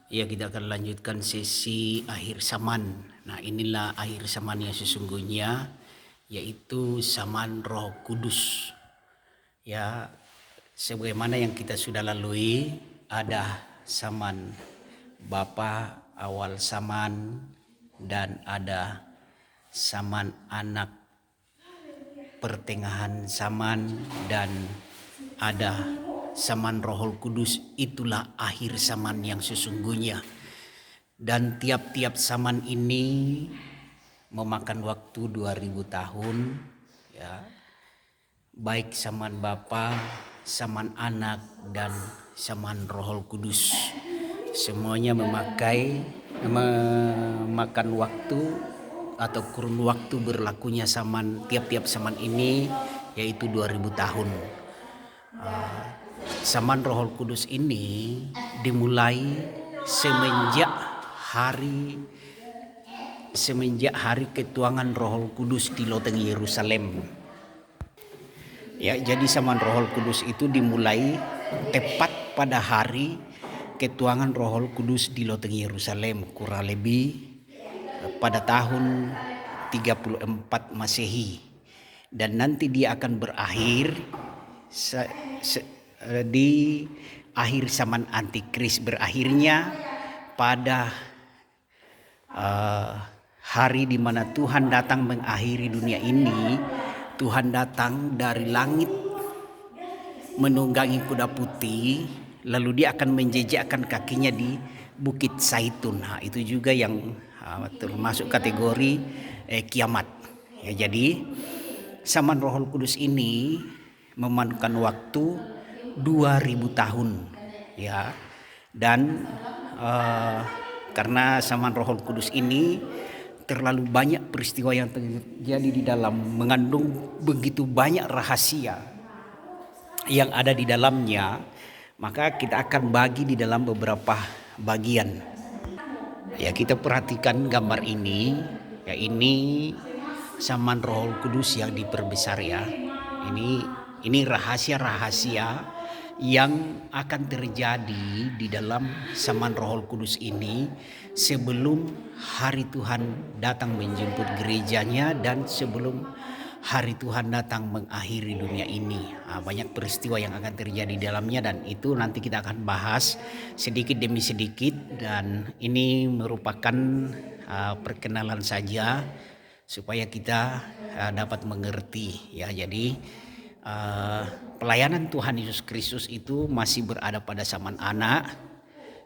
Ya, kita akan lanjutkan sesi akhir zaman. Nah, inilah akhir zaman yang sesungguhnya, yaitu zaman Roh Kudus. Ya, sebagaimana yang kita sudah lalui, ada zaman Bapa awal zaman, dan ada zaman anak pertengahan zaman, dan ada zaman Roh Kudus. Itulah akhir zaman yang sesungguhnya. Dan tiap-tiap zaman ini memakan waktu 2000 tahun, ya. Baik zaman Bapa, zaman Anak, dan zaman Roh Kudus. Semuanya memakan waktu atau kurun waktu berlakunya tiap-tiap zaman ini, yaitu 2000 tahun. Zaman Roh Kudus ini dimulai semenjak hari ketuangan Roh Kudus di loteng Yerusalem. Ya, jadi zaman Roh Kudus itu dimulai tepat pada hari ketuangan Roh Kudus di loteng Yerusalem, kurang lebih pada tahun 34 Masehi. Dan nanti dia akan berakhir di akhir zaman Antikris, berakhirnya pada hari di mana Tuhan datang mengakhiri dunia ini. Tuhan datang dari langit menunggangi kuda putih, lalu dia akan menjejakkan kakinya di Bukit Zaitun. Nah, itu juga yang termasuk kategori kiamat. Ya, jadi zaman Roh Kudus ini memakan waktu 2000 tahun, ya. Dan karena zaman Roh Kudus ini terlalu banyak peristiwa yang terjadi di dalam, mengandung begitu banyak rahasia yang ada di dalamnya, maka kita akan bagi di dalam beberapa bagian. Ya, kita perhatikan gambar ini. Ya, ini zaman Roh Kudus yang diperbesar, ya. Ini rahasia-rahasia yang akan terjadi di dalam zaman Roh Kudus ini sebelum hari Tuhan datang menjemput gerejanya dan sebelum hari Tuhan datang mengakhiri dunia ini. Banyak peristiwa yang akan terjadi di dalamnya, dan itu nanti kita akan bahas sedikit demi sedikit. Dan ini merupakan perkenalan saja supaya kita dapat mengerti, ya. Jadi pelayanan Tuhan Yesus Kristus itu masih berada pada zaman Anak,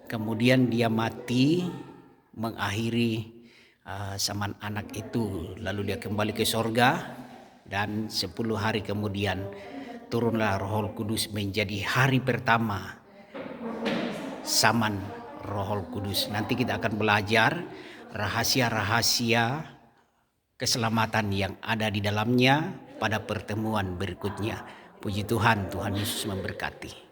kemudian dia mati mengakhiri zaman Anak itu, lalu dia kembali ke sorga, dan 10 hari kemudian turunlah Roh Kudus menjadi hari pertama zaman Roh Kudus. Nanti kita akan belajar rahasia-rahasia keselamatan yang ada di dalamnya pada pertemuan berikutnya. Puji Tuhan, Tuhan Yesus memberkati.